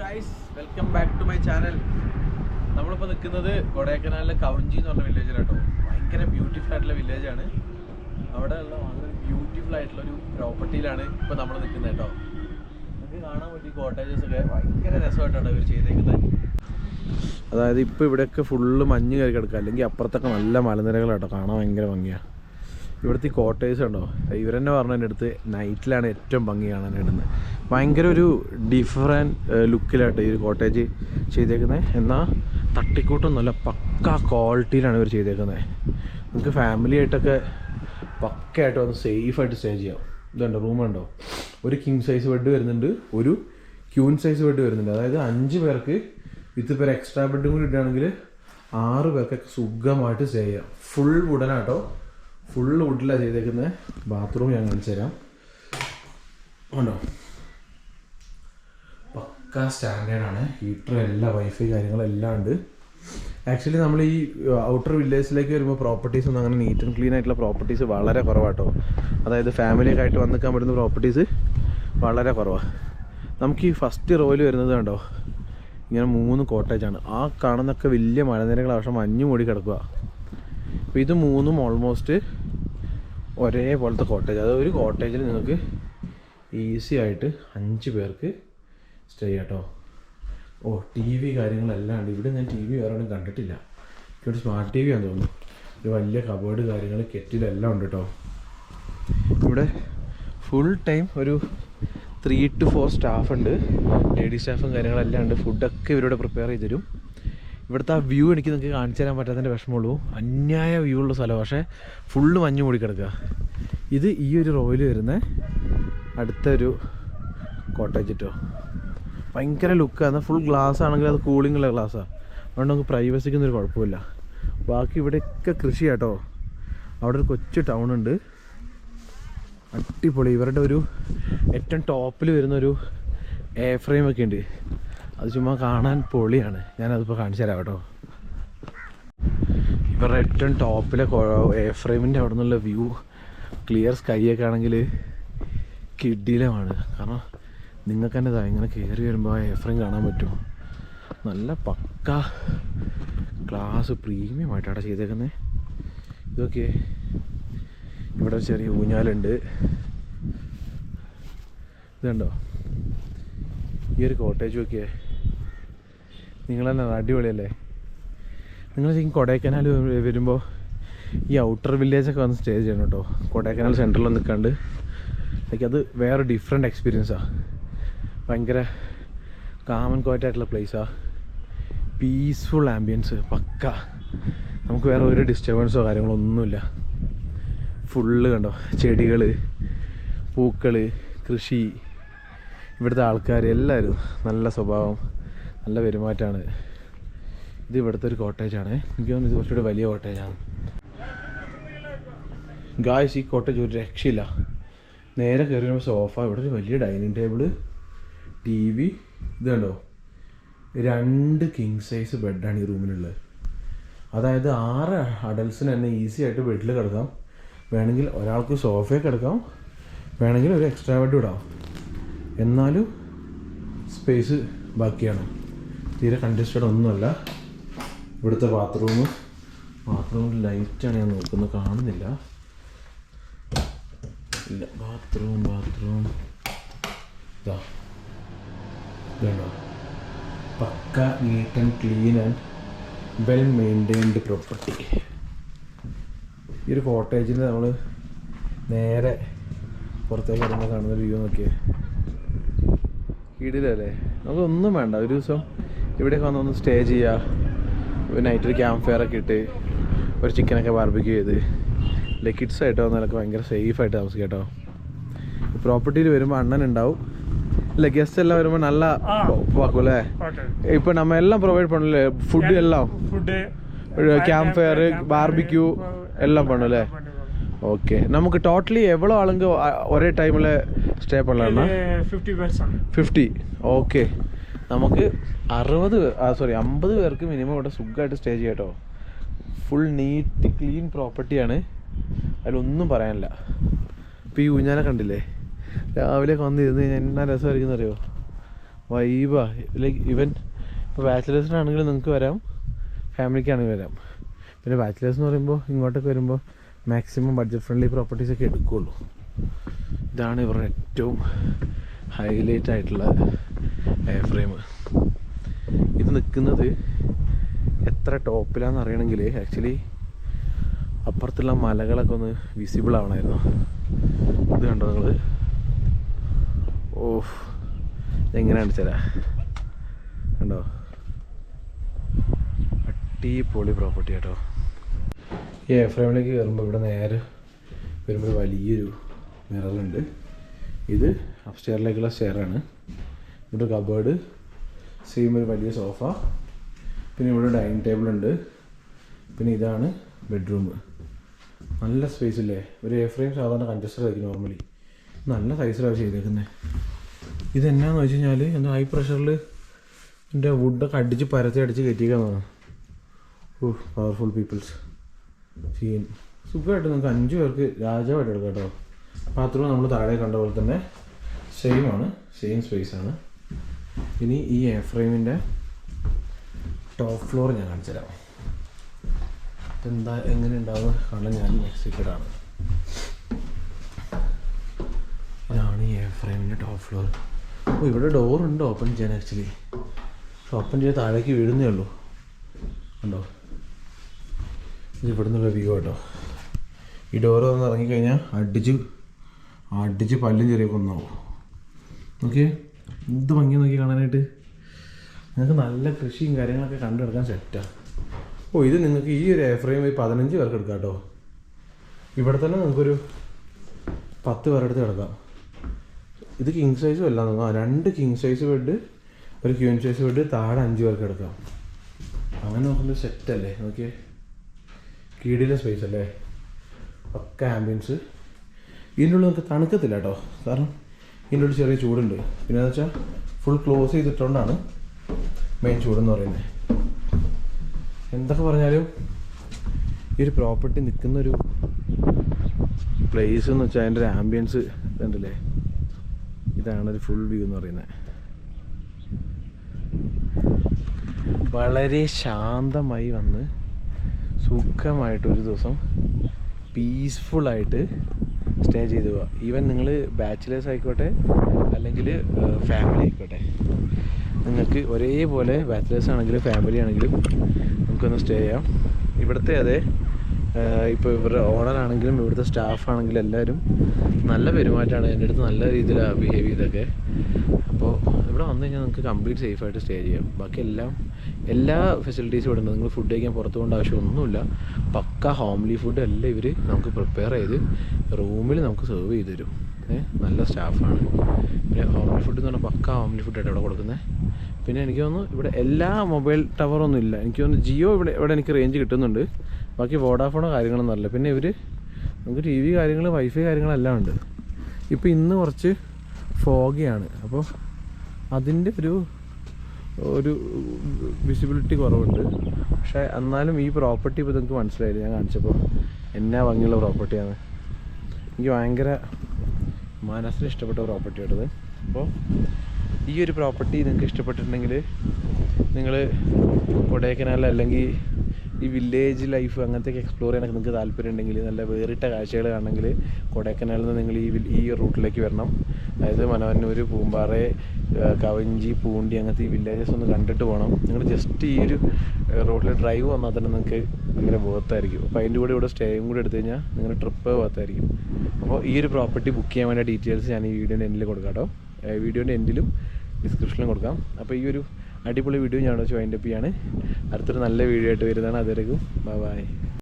Guys, welcome back to my channel. നമ്മളിപ്പോൾ നിൽക്കുന്നത് കൊടൈക്കനാലിലെ കവഞ്ചി എന്ന് പറഞ്ഞ വില്ലേജിലാട്ടോ. ഭയങ്കര ബ്യൂട്ടിഫുൾ ആയിട്ടുള്ള വില്ലേജാണ്. അവിടെ ഉള്ള വളരെ ബ്യൂട്ടിഫുൾ ആയിട്ടുള്ള ഒരു പ്രോപ്പർട്ടിയിലാണ് ഇപ്പോൾ നമ്മൾ നിൽക്കുന്നത് കേട്ടോ. നമുക്ക് കാണാൻ പറ്റും കോട്ടേജസ് ഒക്കെ ഭയങ്കര രസമായിട്ടാണ് ഇവർ ചെയ്തേക്കുന്നത്. അതായത് ഇപ്പോൾ ഇവിടെയൊക്കെ ഫുള്ള് മഞ്ഞ് കയറി കിടക്കുക, അല്ലെങ്കിൽ അപ്പുറത്തൊക്കെ നല്ല മലനിരകളാട്ടോ, കാണാൻ ഭയങ്കര ഭംഗിയാണ്. ഇവിടുത്തെ ഈ കോട്ടേജ് ഉണ്ടോ, ഇവരെന്നെ പറഞ്ഞതിൻ്റെ അടുത്ത് നൈറ്റിലാണ് ഏറ്റവും ഭംഗി കാണാനായിടുന്നത്. ഭയങ്കര ഒരു ഡിഫറൻറ്റ് ലുക്കിലായിട്ട് ഈ ഒരു കോട്ടേജ് ചെയ്തേക്കുന്നത്. എന്നാൽ തട്ടിക്കൂട്ടൊന്നുമല്ല, പക്ക ക്വാളിറ്റിയിലാണ് ഇവർ ചെയ്തേക്കുന്നത്. നമുക്ക് ഫാമിലി ആയിട്ടൊക്കെ പക്കയായിട്ട് വന്ന് സേഫായിട്ട് സ്റ്റേ ചെയ്യാം. ഇതുണ്ടോ, റൂമുണ്ടോ, ഒരു കിങ് സൈസ് ബെഡ് വരുന്നുണ്ട്, ഒരു ക്യൂൻ സൈസ് ബെഡ് വരുന്നുണ്ട്. അതായത് 5 പേർക്ക് വിത്ത് ഇപ്പോൾ ഒരു എക്സ്ട്രാ ബെഡും കൂടി ഇടുകയാണെങ്കിൽ 6 പേർക്കൊക്കെ സുഖമായിട്ട് സ്റ്റേ ചെയ്യാം. ഫുൾ വുഡനാട്ടോ, ഫുള്ള് വുഡിലാണ് ചെയ്തേക്കുന്നത്. ബാത്റൂം ഞാൻ കാണിച്ചു തരാം. ഉണ്ടോ, പക്ക സ്റ്റാൻഡേർഡാണ്. ഹീറ്റർ എല്ലാം, വൈഫൈ കാര്യങ്ങളെല്ലാം ഉണ്ട്. ആക്ച്വലി നമ്മൾ ഈ ഔട്ടർ വില്ലേജിലേക്ക് വരുമ്പോൾ പ്രോപ്പർട്ടീസ് ഒന്നും അങ്ങനെ നീറ്റ് ആൻഡ് ക്ലീൻ ആയിട്ടുള്ള പ്രോപ്പർട്ടീസ് വളരെ കുറവാട്ടോ. അതായത് ഫാമിലിയൊക്കെ ആയിട്ട് വന്ന് നിൽക്കാൻ പറ്റുന്ന പ്രോപ്പർട്ടീസ് വളരെ കുറവാണ്. നമുക്ക് ഈ ഫസ്റ്റ് റോയിൽ വരുന്നത് കണ്ടോ, ഇങ്ങനെ 3 കോട്ടേജാണ്. ആ കാണുന്നൊക്കെ വലിയ മലനിരകളാണ്, പക്ഷേ മഞ്ഞ് മൂടി കിടക്കുക. അപ്പോൾ ഇത് 3ഉം ഓൾമോസ്റ്റ് ഒരേപോലത്തെ കോട്ടേജ്. അതായത് ഒരു കോട്ടേജിൽ നിങ്ങൾക്ക് ഈസി ആയിട്ട് 5 പേർക്ക് സ്റ്റേ ചെയ്യാം കേട്ടോ. ഓ, ടി വി കാര്യങ്ങളെല്ലാം ഉണ്ട്. ഇവിടെ ഞാൻ ടി വി വേറെ ഒന്നും കണ്ടിട്ടില്ല. ഇവിടെ സ്മാർട്ട് ടി വി ആണെന്ന് തോന്നുന്നു. ഒരു വലിയ കബോർഡ് കാര്യങ്ങൾ, കെറ്റിലെല്ലാം ഉണ്ട് കേട്ടോ. ഇവിടെ ഫുൾ ടൈം ഒരു 3 to 4 സ്റ്റാഫ് ഉണ്ട്. ലേഡി സ്റ്റാഫും കാര്യങ്ങളെല്ലാം ഉണ്ട്. ഫുഡൊക്കെ ഇവരോട് പ്രിപ്പയർ ചെയ്ത് തരും. ഇവിടുത്തെ ആ വ്യൂ എനിക്ക് നിങ്ങൾക്ക് കാണിച്ചു തരാൻ പറ്റാത്തതിൻ്റെ വിഷമമുള്ളൂ. അന്യായ വ്യൂ ഉള്ള സ്ഥലം, പക്ഷേ ഫുള്ള് മഞ്ഞ് മൂടി കിടക്കുക. ഇത് ഈ ഒരു റോയിൽ വരുന്ന അടുത്തൊരു കോട്ടേജ് കേട്ടോ. ഭയങ്കര ലുക്കാണ്. ഫുൾ ഗ്ലാസ് ആണെങ്കിൽ അത് കൂളിംഗ് ഉള്ള ഗ്ലാസ്സാണ്. അതുകൊണ്ട് നമുക്ക് പ്രൈവസിക്കൊന്നും ഒരു കുഴപ്പമില്ല. ബാക്കി ഇവിടെയൊക്കെ കൃഷി കേട്ടോ. അവിടെ ഒരു കൊച്ചു ടൗൺ ഉണ്ട്, അടിപൊളി. ഇവരുടെ ഒരു ഏറ്റവും ടോപ്പിൽ വരുന്നൊരു എയർ ഫ്രെയിമൊക്കെ ഉണ്ട്. അത് ചുമ്മാ കാണാൻ പൊളിയാണ്. ഞാനതിപ്പോൾ കാണിച്ചു തരാം കേട്ടോ. ഇവരുടെ ഏറ്റവും ടോപ്പിലെ എയർ ഫ്രെയിമിൻ്റെ അവിടെ നിന്നുള്ള വ്യൂ, ക്ലിയർ സ്കൈ ഒക്കെ ആണെങ്കിൽ കിടിലമാണ്. കാരണം നിങ്ങൾക്ക് തന്നെ ഇതാ ഇങ്ങനെ കയറി വരുമ്പോൾ ആ എയർ ഫ്രെയിം കാണാൻ പറ്റും. നല്ല പക്ക ഗ്ലാസ് പ്രീമിയം ആയിട്ടാണ് ചെയ്തേക്കുന്നത്. ഇതൊക്കെ ഇവിടെ ചെറിയ ഊഞ്ഞാലുണ്ട്. ഇതുണ്ടോ, ഈ ഒരു കോട്ടേജ് നോക്കിയേ, നിങ്ങളെന്നെ അടിപൊളിയല്ലേ. നിങ്ങൾ ശരിക്കും കൊടൈക്കനാൽ വരുമ്പോൾ ഈ ഔട്ടർ വില്ലേജൊക്കെ വന്ന് സ്റ്റേ ചെയ്യണം കേട്ടോ. കൊടൈക്കനാൽ സെൻറ്ററിൽ നിൽക്കാണ്ട് അത് വേറെ ഡിഫറെൻറ്റ് എക്സ്പീരിയൻസാണ്. ഭയങ്കര കാമൻ ക്വയറ്റായിട്ടുള്ള പ്ലേസാണ്. പീസ്ഫുൾ ആംബിയൻസ് പക്ക. നമുക്ക് വേറെ ഒരു ഡിസ്റ്റർബൻസോ കാര്യങ്ങളോ ഒന്നുമില്ല. ഫുള്ള് കണ്ടോ, ചെടികൾ, പൂക്കൾ, കൃഷി. ഇവിടുത്തെ ആൾക്കാർ എല്ലാവരും നല്ല സ്വഭാവം, നല്ല പെരുമാറ്റമാണ്. ഇത് ഇവിടുത്തെ ഒരു കോട്ടേജാണ്. എനിക്ക് തോന്നുന്നു ഇത് കുറച്ചുകൂടി വലിയ കോട്ടേജാണ്. ഗായ്സ്, ഈ കോട്ടേജ് ഒരു രക്ഷയില്ല. നേരെ കയറി വരുമ്പോൾ സോഫ, ഇവിടെ ഒരു വലിയ ഡൈനിങ് ടേബിള്, ടി വി. ഇത് കണ്ടോ, 2 കിങ് സൈസ് ബെഡാണ് ഈ റൂമിലുള്ളത്. അതായത് 6 അഡൽസിന് തന്നെ ഈസി ആയിട്ട് ബെഡിൽ കിടക്കാം. വേണമെങ്കിൽ ഒരാൾക്ക് സോഫയിൽ കിടക്കാം, വേണമെങ്കിൽ ഒരു എക്സ്ട്രാ ബെഡ് ഇടാം. എന്നാലും സ്പേസ് ബാക്കിയാണ്. തീരെ കൺജസ്റ്റഡ് ഒന്നുമല്ല. ഇവിടുത്തെ ബാത്റൂമിൽ ലൈറ്റാണ് ഞാൻ നോക്കുന്നത്, കാണുന്നില്ല. ഇല്ല, ബാത്റൂം ഇതാ, ഇതുണ്ടോ, പക്ക neat and clean and well maintained property. ഈ ഒരു കോട്ടേജിൽ നമ്മൾ നേരെ പുറത്തേക്ക് ഇറങ്ങുമ്പോൾ കാണുന്ന വ്യൂ നോക്കിയേ, ഇടിലല്ലേ. നമുക്കൊന്നും വേണ്ട, ഒരു ദിവസം ഇവിടെയൊക്കെ വന്നൊന്ന് സ്റ്റേ ചെയ്യുക. നൈറ്റ് ഒരു ക്യാമ്പ് ഫയർ ഒക്കെ ഇട്ട് ഒരു ചിക്കനൊക്കെ ബാർബിക്യൂ ചെയ്ത് കിഡ്സായിട്ട് വന്നാലൊക്കെ ഭയങ്കര സേഫായിട്ട് താമസിക്കാം കേട്ടോ. പ്രോപ്പർട്ടിയിൽ വരുമ്പോൾ അണ്ണൻ ഉണ്ടാവും, ഇല്ല ഗസ്റ്റ് എല്ലാം വരുമ്പോൾ നല്ല വാക്കും അല്ലേ. ഇപ്പം നമ്മൾ എല്ലാം പ്രൊവൈഡ് பண்ணல, ഫുഡ് എല്ലാം, ക്യാമ്പ് ഫയർ, ബാർബിക്യൂ എല്ലാം பண்ணல. ஓகே, நமக்கு டோட்டலி எவ்வளோ ஆளுங்க ஒரே டைமில் ஸ்டே பண்ணலாம்னா 50. ഓക്കെ, നമുക്ക് 50 പേർക്ക് മിനിമം ഇവിടെ സുഖമായിട്ട് സ്റ്റേ ചെയ്യാം കേട്ടോ. ഫുൾ നീറ്റ് ക്ലീൻ പ്രോപ്പർട്ടിയാണ്, അതിലൊന്നും പറയാനില്ല. ഇപ്പോൾ ഈ ഊഞ്ഞാല കണ്ടില്ലേ, രാവിലെ വന്നിരുന്ന് കഴിഞ്ഞാൽ എന്നാ രസമായിരിക്കും അറിയോ. വൈബാ. ലൈക്ക് ഈവൻ ഇപ്പോൾ ബാച്ചിലേഴ്സിനാണെങ്കിലും നിങ്ങൾക്ക് വരാം, ഫാമിലിക്കാണെങ്കിൽ വരാം. പിന്നെ ബാച്ചിലേഴ്സ് എന്ന് പറയുമ്പോൾ ഇങ്ങോട്ടൊക്കെ വരുമ്പോൾ മാക്സിമം ബഡ്ജറ്റ് ഫ്രണ്ട്ലി പ്രോപ്പർട്ടീസൊക്കെ എടുക്കുകയുള്ളൂ. ഇതാണ് ഇവരുടെ ഏറ്റവും ഹൈലൈറ്റ് ആയിട്ടുള്ള എയർ ഫ്രെയിം. ഇത് നിൽക്കുന്നത് എത്ര ടോപ്പിലാണെന്ന് അറിയണമെങ്കിൽ ആക്ച്വലി അപ്പുറത്തുള്ള മലകളൊക്കെ ഒന്ന് വിസിബിൾ ആവണമായിരുന്നു. ഇത് കണ്ടോ നിങ്ങൾ? ഓഹ്, എങ്ങനെയാണ് ചില കണ്ടോ, അടിപൊളി പ്രോപ്പർട്ടി കേട്ടോ. ഈ എയർ ഫ്രെയിമിലേക്ക് കയറുമ്പോൾ ഇവിടെ നേരെ വരുമ്പോൾ വലിയൊരു മിററുണ്ട്. ഇത് അപ്സ്റ്റെയറിലേക്കുള്ള സ്റ്റെയറാണ്. ഇവിടെ കബേർഡ്, സെയിം ഒരു വലിയ സോഫ, പിന്നെ ഇവിടെ ഡൈനിങ് ടേബിൾ ഉണ്ട്. പിന്നെ ഇതാണ് ബെഡ്റൂം. നല്ല സ്പേസ് ഇല്ലേ? ഒരു എയർ ഫ്രെയിം സാധാരണ കൺജസ്റ്റഡ് ആയിരിക്കും നോർമലി, നല്ല സൈസിലാണ് ചെയ്തേക്കുന്നത്. ഇതെന്നാന്ന് വെച്ച് കഴിഞ്ഞാൽ എന്താ ഹൈ പ്രഷറിൽ എൻ്റെ വുഡൊക്കെ അടിച്ച് അടിച്ച് കയറ്റിക്കാന്നാണ്. ഓ, പവർഫുൾ പീപ്പിൾസ് സീൻ. സുഖമായിട്ട് നിങ്ങൾക്ക് 5 പേർക്ക് രാജാവായിട്ട് എടുക്കാം കേട്ടോ. ബാത്റൂം നമ്മൾ താഴെ കണ്ട പോലെ തന്നെ സെയിം ആണ്, സെയിം സ്പേസ് ആണ്. ഇനി ഈ എയർ ഫ്രെയിമിൻ്റെ ടോപ്പ് ഫ്ലോർ ഞാൻ കാണിച്ചു തരാം. ഇതെന്താ എങ്ങനെ ഉണ്ടാവുക കാണാൻ ഞാൻ എക്സൈറ്റഡ് ആണ്. ഇതാണ് ഈ എയർ ഫ്രെയിമിൻ്റെ ടോപ്പ് ഫ്ലോർ. ഓ, ഇവിടെ ഡോറുണ്ട് ഓപ്പൺ ചെയ്യാൻ. ആക്ച്വലി ഓപ്പൺ ചെയ്ത് താഴേക്ക് വീഴുന്നേ ഉള്ളൂ. ഉണ്ടോ? ഇത് ഇവിടെ നിന്നുള്ള വ്യൂ കേട്ടോ. ഈ ഡോറ് വന്ന് ഇറങ്ങിക്കഴിഞ്ഞാൽ അടിച്ച് പല്ലും ചെറിയ കൊന്നാവും. ഓക്കെ, എന്ത് ഭംഗി നോക്കി കാണാനായിട്ട്. നിങ്ങൾക്ക് നല്ല കൃഷിയും കാര്യങ്ങളൊക്കെ കണ്ടെടുക്കാൻ സെറ്റാണ്. ഓ, ഇത് നിങ്ങൾക്ക് ഈ ഒരു എയർ ഫ്രെയിം 15 പേർക്ക് എടുക്കാം കേട്ടോ. ഇവിടെ തന്നെ നിങ്ങൾക്കൊരു 10 പേരെടുത്ത് കിടക്കാം. ഇത് കിങ് സൈസും അല്ല, 2 കിങ് സൈസ് ബെഡ്, ഒരു ക്യൂൻ സൈസ് ബെഡ്, താഴെ 5 പേർക്ക് എടുക്കാം. അങ്ങനെ നോക്കുമ്പോൾ സെറ്റല്ലേ? നോക്കിയേ, കീടിലെ സ്പേസ് അല്ലേ, ഒക്കെ ആംബിയൻസ്. ഇതിൻ്റെ ഉള്ളിൽ നമുക്ക് തണുക്കത്തില്ല കേട്ടോ, കാരണം ഇതിൻ്റെ ഉള്ളിൽ ചെറിയ ചൂടുണ്ട്. പിന്നെ എന്ന് വെച്ചാൽ ഫുൾ ക്ലോസ് ചെയ്തിട്ടുകൊണ്ടാണ് മെയിൻ ചൂടെന്ന് പറയുന്നത്. എന്തൊക്കെ പറഞ്ഞാലും ഈ ഒരു പ്രോപ്പർട്ടി നിൽക്കുന്നൊരു പ്ലേസ് എന്ന് വെച്ചാൽ അതിൻ്റെ ഒരു ആംബിയൻസ് ഇതുണ്ടല്ലേ, ഇതാണൊരു ഫുൾ വ്യൂ എന്ന് പറയുന്നത്. വളരെ ശാന്തമായി വന്ന് സുഖമായിട്ടൊരു ദിവസം പീസ്ഫുള്ളായിട്ട് സ്റ്റേ ചെയ്ത് പോവുക. ഈവൻ നിങ്ങൾ ബാച്ചിലേഴ്സ് ആയിക്കോട്ടെ അല്ലെങ്കിൽ ഫാമിലി ആയിക്കോട്ടെ, നിങ്ങൾക്ക് ഒരേപോലെ ബാച്ചിലേഴ്സ് ആണെങ്കിലും ഫാമിലി ആണെങ്കിലും നമുക്കൊന്ന് സ്റ്റേ ചെയ്യാം. ഇവിടുത്തെ അതെ, ഇപ്പോൾ ഇവരുടെ ഓണറാണെങ്കിലും ഇവിടുത്തെ സ്റ്റാഫാണെങ്കിലും എല്ലാവരും നല്ല പെരുമാറ്റമാണ്. എൻ്റെ അടുത്ത് നല്ല രീതിയിലാണ് ബിഹേവ് ചെയ്തൊക്കെ. അപ്പോൾ ഇവിടെ വന്നു കഴിഞ്ഞാൽ നിങ്ങൾക്ക് കംപ്ലീറ്റ് സേഫായിട്ട് സ്റ്റേ ചെയ്യാം. ബാക്കി എല്ലാ ഫെസിലിറ്റീസും ഇവിടെ ഉണ്ട്. നിങ്ങൾ ഫുഡ് കഴിക്കാൻ പുറത്തു പോകേണ്ട ആവശ്യമൊന്നുമില്ല. പക്ക ഹോംലി ഫുഡ് എല്ലാം ഇവർ നമുക്ക് പ്രിപ്പയർ ചെയ്ത് റൂമിൽ നമുക്ക് സെർവ് ചെയ്ത് തരും. നല്ല സ്റ്റാഫാണ്. പിന്നെ ഹോംലി ഫുഡ് എന്ന് പറഞ്ഞാൽ പക്ക ഹോംലി ഫുഡായിട്ട് ഇവിടെ കൊടുക്കുന്നത്. പിന്നെ എനിക്ക് തോന്നുന്നു ഇവിടെ എല്ലാ മൊബൈൽ ടവറൊന്നും ഇല്ല. എനിക്ക് തോന്നുന്നു ജിയോ ഇവിടെ എനിക്ക് റേഞ്ച് കിട്ടുന്നുണ്ട്. ബാക്കി വോഡാഫോണോ കാര്യങ്ങളൊന്നും അറിയില്ല. പിന്നെ നമുക്ക് ടി വി കാര്യങ്ങൾ, വൈഫൈ കാര്യങ്ങളെല്ലാം ഉണ്ട്. ഇപ്പോൾ ഇന്ന് കുറച്ച് ഫോഗിയാണ്, അപ്പോൾ അതിൻ്റെ ഒരു വിസിബിലിറ്റി കുറവുണ്ട്. പക്ഷേ എന്നാലും ഈ പ്രോപ്പർട്ടി ഇപ്പോൾ നിങ്ങൾക്ക് മനസ്സിലായില്ല, ഞാൻ കാണിച്ചപ്പോൾ എന്നാ ഭംഗിയുള്ള പ്രോപ്പർട്ടിയാണ്. എനിക്ക് ഭയങ്കര മനസ്സിന് ഇഷ്ടപ്പെട്ട പ്രോപ്പർട്ടി ആയിട്ടത്. അപ്പോൾ ഈ ഒരു പ്രോപ്പർട്ടി നിങ്ങൾക്ക് ഇഷ്ടപ്പെട്ടിട്ടുണ്ടെങ്കിൽ നിങ്ങൾ കൊടൈക്കനാൽ അല്ലെങ്കിൽ ഈ വില്ലേജ് ലൈഫ് അങ്ങനത്തെയൊക്കെ എക്സ്പ്ലോർ ചെയ്യാനൊക്കെ നിങ്ങൾക്ക് താല്പര്യം ഉണ്ടെങ്കിൽ, നല്ല വേറിട്ട കാഴ്ചകൾ കാണണമെങ്കിൽ കൊടൈക്കനാലിൽ നിന്ന് നിങ്ങൾ ഈ റൂട്ടിലേക്ക് വരണം. അതായത് മനവന്നൂർ, പൂമ്പാറ, കവഞ്ചി, പൂണ്ടി അങ്ങനത്തെ ഈ വില്ലേജസ് ഒന്ന് കണ്ടിട്ട് പോകണം. നിങ്ങൾ ജസ്റ്റ് ഈ ഒരു റോഡിൽ ഡ്രൈവ് വന്നാൽ തന്നെ നിങ്ങൾക്ക് ഭയങ്കര ബോത്തായിരിക്കും. അപ്പോൾ അതിൻ്റെ കൂടെ ഇവിടെ സ്റ്റേയും കൂടെ എടുത്തു കഴിഞ്ഞാൽ നിങ്ങളുടെ ട്രിപ്പ് ബോത്തായിരിക്കും. അപ്പോൾ ഈ ഒരു പ്രോപ്പർട്ടി ബുക്ക് ചെയ്യാൻ വേണ്ട ഡീറ്റെയിൽസ് ഞാൻ ഈ വീഡിയോൻ്റെ എൻഡിൽ കൊടുക്കാം കേട്ടോ. വീഡിയോൻ്റെ എൻഡിലും ഡിസ്ക്രിപ്ഷനിലും കൊടുക്കാം. അപ്പോൾ ഈ ഒരു അടിപൊളി വീഡിയോ ഞാൻ വൈൻഡപ്പ് ചെയ്യാണ്. അടുത്തൊരു നല്ല വീഡിയോ ആയിട്ട് വരുന്നതാണ്. അതുവരെയും ബൈ.